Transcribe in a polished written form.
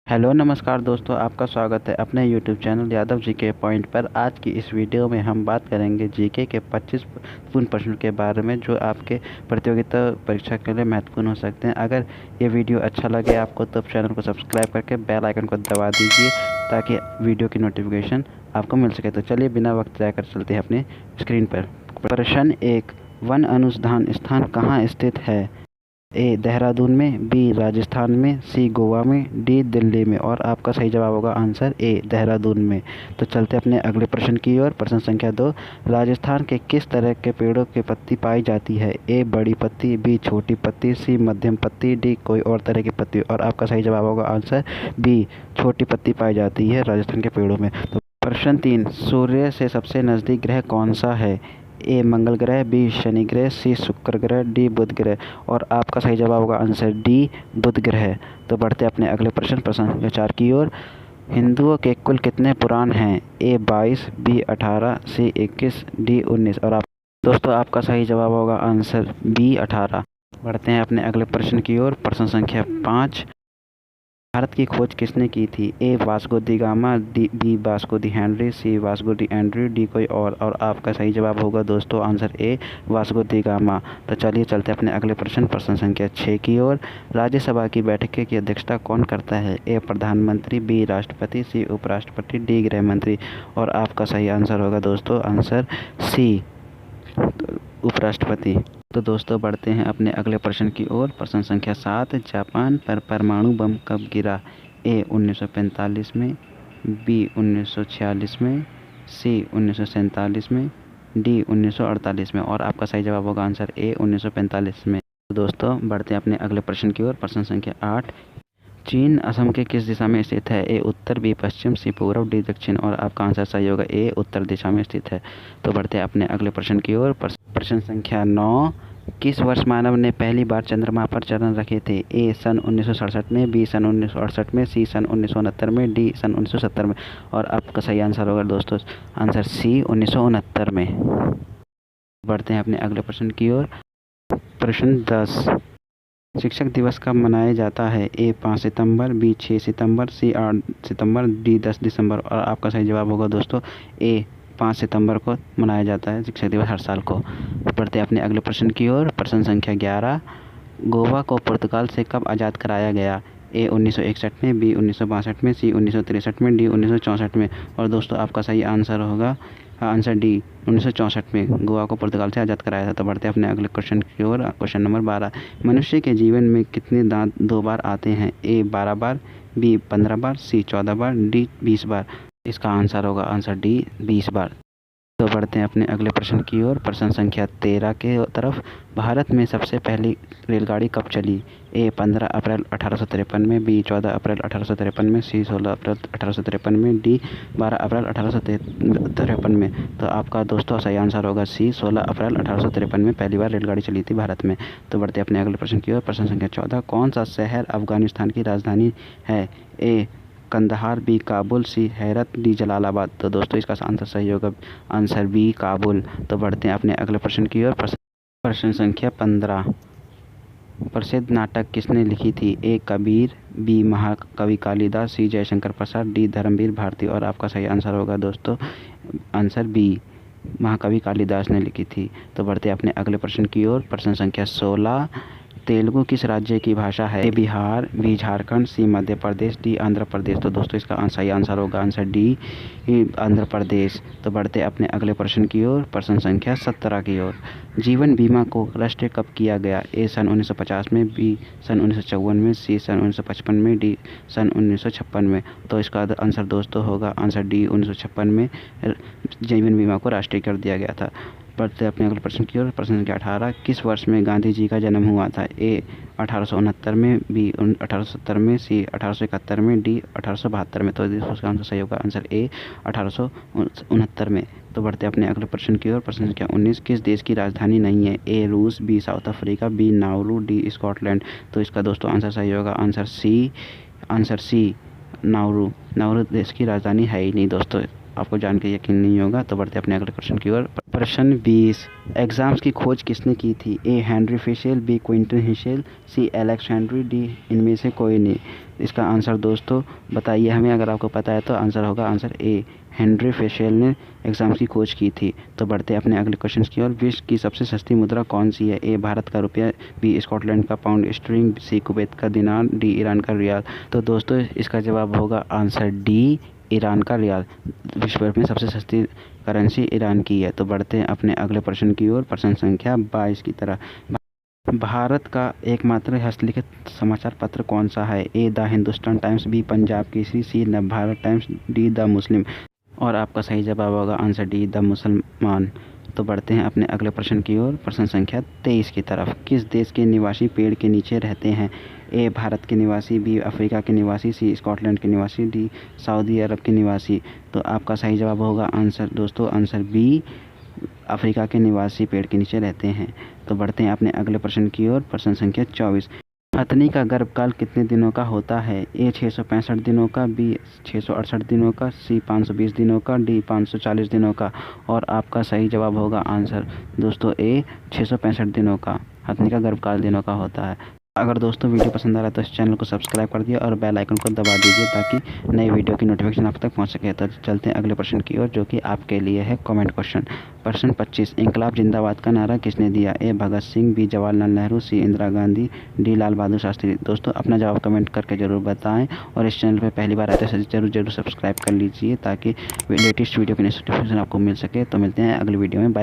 Hello नमस्कार दोस्तों, आपका स्वागत है अपने यूट्यूब चैनल यादव जी के पॉइंट पर। आज की इस वीडियो में हम बात करेंगे जीके के 25 पूर्ण प्रश्नों के बारे में जो आपके प्रतियोगिता परीक्षा के लिए महत्वपूर्ण हो सकते हैं। अगर ये वीडियो अच्छा लगे आपको तो चैनल को सब्सक्राइब करके बेल आइकन को दबा दीजिए ताकि वीडियो की नोटिफिकेशन आपको मिल सके। तो चलिए बिना वक्त जाया कर चलते हैं अपने स्क्रीन पर। प्रश्न 1, वन अनुसंधान स्थान कहाँ स्थित है? ए देहरादून में, बी राजस्थान में, सी गोवा में, डी दिल्ली में। और आपका सही जवाब होगा आंसर ए देहरादून में। तो चलते अपने अगले प्रश्न की ओर। प्रश्न संख्या 2, राजस्थान के किस तरह के पेड़ों की पत्ती पाई जाती है? ए बड़ी पत्ती, बी छोटी पत्ती, सी मध्यम पत्ती, डी कोई और तरह की पत्ती। और आपका सही जवाब होगा आंसर बी छोटी पत्ती पाई जाती है राजस्थान के पेड़ों में। तो प्रश्न 3, सूर्य से सबसे नज़दीक ग्रह कौन सा है? ए मंगल ग्रह, बी शनि ग्रह, सी शुक्र ग्रह, डी बुध ग्रह। और आपका सही जवाब होगा आंसर डी बुध ग्रह। तो बढ़ते अपने अगले प्रश्न 4 की ओर। हिंदुओं के कुल कितने पुराण हैं? ए 22, बी 18, सी 21, डी 19। और आप दोस्तों आपका सही जवाब होगा आंसर बी 18। बढ़ते हैं अपने अगले प्रश्न की ओर। प्रश्न संख्या 5, भारत की खोज किसने की थी? ए वास्को दी गामा, बी वास्को दी हेनरी, सी वास्को दी एंड्रयू, डी कोई और आपका सही जवाब होगा दोस्तों answer A Vasco the gamma. तो चलिए चलते अपने अगले प्रश्न संख्या 6 की ओर। राज्यसभा की बैठक की अध्यक्षता कौन करता है? ए प्रधानमंत्री, बी राष्ट्रपति, सी उपराष्ट्रपति, डी गृह मंत्री। और आपका सही आंसर होगा दोस्तों आंसर सी उपराष्ट्रपति। तो दोस्तों बढ़ते हैं अपने अगले प्रश्न की ओर। प्रश्न संख्या 7, जापान पर परमाणु बम कब गिरा? ए 1945 में, बी 1946 में, सी 1947 में, डी 1948 में। और आपका सही जवाब होगा आंसर ए 1945 में। तो दोस्तों बढ़ते हैं अपने अगले प्रश्न की ओर। प्रश्न संख्या 8, चीन असम के किस दिशा में स्थित है? ए उत्तर, बी पश्चिम, सी पूर्व, डी दक्षिण। और आपका आंसर सही होगा ए उत्तर दिशा में स्थित है। तो बढ़ते हैं अपने अगले प्रश्न की ओर। प्रश्न संख्या 9, किस वर्ष मानव ने पहली बार चंद्रमा पर चरण रखे थे? ए सन 1967 में, बी सन 1968 में, सी सन 1969 में, डी सन 1970 में। और आपका सही आंसर होगा दोस्तों आंसर सी 1969 में। बढ़ते हैं अपने अगले प्रश्न की ओर। प्रश्न 10, शिक्षक दिवस कब मनाया जाता है? ए 5 सितंबर, बी 6 सितंबर, सी 8 सितंबर, डी 10 दिसंबर। और आपका सही जवाब होगा दोस्तों ए 5 सितंबर को मनाया जाता है शिक्षक दिवस हर साल को। बढ़ते अपने अगले प्रश्न की ओर। प्रश्न संख्या 11, गोवा को पुर्तगाल से कब आज़ाद कराया गया? ए 1961 में, बी 1962 में, सी 1963 में, डी 1964 में। और दोस्तों आपका सही आंसर होगा आंसर डी 1964 में गोवा को पुर्तगाल से आज़ाद कराया था। तो बढ़ते अपने अगले क्वेश्चन की ओर। क्वेश्चन नंबर 12, मनुष्य के जीवन में कितने दांत 2 बार आते हैं? ए 12 बार, बी 15 बार, सी 14 बार, डी 20 बार। इसका आंसर होगा आंसर डी 20 बार। तो बढ़ते हैं अपने अगले प्रश्न की ओर। प्रश्न संख्या 13 के तरफ, भारत में सबसे पहली रेलगाड़ी कब चली? ए 15 अप्रैल 1853 में, बी 14 अप्रैल 1853 में, सी 16 अप्रैल 1853 में, डी 12 अप्रैल 1853 में। तो आपका दोस्तों सही आंसर होगा सी 16 अप्रैल 1853 में पहली बार रेलगाड़ी चली थी भारत में। तो बढ़ते अपने अगले प्रश्न की ओर। प्रश्न संख्या 14, कौन सा शहर अफगानिस्तान की राजधानी है? ए कंदहार, बी काबुल, सी हैरत, डी जलालाबाद। तो दोस्तों इसका आंसर सही होगा आंसर बी काबुल। तो बढ़ते हैं अपने अगले प्रश्न की ओर। प्रश्न संख्या 15, प्रसिद्ध नाटक किसने लिखी थी? ए कबीर, बी महाकवि कालिदास, सी जयशंकर प्रसाद, डी धर्मवीर भारती। और आपका सही आंसर होगा दोस्तों आंसर बी महाकवि कालिदास ने लिखी थी। तो बढ़ते अपने अगले प्रश्न की ओर। प्रश्न संख्या 16, तेलुगु किस राज्य की भाषा है? ए बिहार, बी झारखंड, सी मध्य प्रदेश, डी आंध्र प्रदेश। तो दोस्तों इसका सही आंसर होगा आंसर डी आंध्र प्रदेश। तो बढ़ते अपने अगले प्रश्न की ओर। प्रश्न संख्या 17 की ओर, जीवन बीमा को राष्ट्रीय कब किया गया? ए सन 1950 में, बी सन 1954 में, सी सन 1955 में, डी सन 1956 में। तो इसका आंसर दोस्तों होगा आंसर डी 1956 में जीवन बीमा को राष्ट्रीय कर दिया गया था। बढ़ते अपने अगले प्रश्न की ओर। प्रश्न संख्या 18, किस वर्ष में गांधी जी का जन्म हुआ था? ए 1869 में, बी 1870 में, सी 1871 में, डी 1872 में। तो इसका आंसर सही होगा आंसर ए 1869 में। तो बढ़ते अपने अगले प्रश्न की ओर। प्रश्न संख्या 19, किस देश की राजधानी नहीं है? ए रूस, B South Africa, B Nauru, D Scotland. तो इसका दोस्तों आंसर सही होगा आंसर सी नाउरू। नाउरू देश की राजधानी है ही नहीं दोस्तों, आपको जान के यकीन नहीं होगा। तो बढ़ते अपने अगले प्रश्न की ओर। प्रश्न 20, एग्जाम्स की खोज किसने की थी? A Henry Fisher, B Quinton हिशेल, C Alex Henry, D इनमें से कोई नहीं। इसका आंसर दोस्तों बताइए हमें, अगर आपको पता है तो आंसर होगा आंसर ए, हेनरी फेशेल ने एग्ज़ाम्स की खोज की थी। तो बढ़ते हैं अपने अगले क्वेश्चन की ओर। विश्व की सबसे सस्ती मुद्रा कौन सी है? ए भारत का रुपया, बी स्कॉटलैंड का पाउंड स्टर्लिंग, सी कुवैत का दिनार, डी ईरान का रियाल। तो दोस्तों इसका जवाब होगा आंसर डी, ईरान का रियाल। विश्व भर में सबसे सस्ती करेंसी ईरान की है। तो बढ़ते हैं अपने अगले प्रश्न की ओर, प्रश्न संख्या 22 की तरह। भारत का एकमात्र हस्तलिखित समाचार पत्र कौन सा है? A the Hindustan Times, B Punjab Kesari, C Navbharat Times, D the Muslim. और आपका सही जवाब होगा आंसर डी, द मुसलमान। तो बढ़ते हैं अपने अगले प्रश्न की ओर, प्रश्न संख्या 23 की तरफ। किस देश के निवासी पेड़ के नीचे रहते हैं? ए भारत के निवासी, बी अफ्रीका के निवासी, सी स्कॉटलैंड के निवासी, डी सऊदी अरब के निवासी। तो आपका सही जवाब होगा आंसर दोस्तों आंसर बी, अफ्रीका के निवासी पेड़ के नीचे रहते हैं। तो बढ़ते हैं अपने अगले प्रश्न की ओर, प्रश्न संख्या 24। हथनी का गर्भकाल कितने दिनों का होता है? ए 665 दिनों का, बी 668 दिनों का, सी 520 दिनों का, डी 540 दिनों का। और आपका सही जवाब होगा आंसर दोस्तों ए, 665 दिनों का हथनी का गर्भकाल दिनों का होता है। अगर दोस्तों वीडियो पसंद आ रहा है तो इस चैनल को सब्सक्राइब कर दिए और बेल आइकन को दबा दीजिए ताकि नई वीडियो की नोटिफिकेशन आप तक पहुंच सके। तो चलते हैं अगले प्रश्न की ओर, जो कि आपके लिए है कमेंट क्वेश्चन। प्रश्न 25। इंकलाब जिंदाबाद का नारा किसने दिया? ए भगत सिंह, बी जवाहरलाल नेहरू, सी इंदिरा गांधी, डी लाल बहादुर शास्त्री। दोस्तों अपना जवाब कमेंट करके ज़रूर बताएं और इस चैनल पर पहली बार आते हैं जरूर सब्सक्राइब कर लीजिए ताकि लेटेस्ट वीडियो की नोटिफिकेशन आपको मिल सके। तो मिलते हैं अगली वीडियो में। बाय।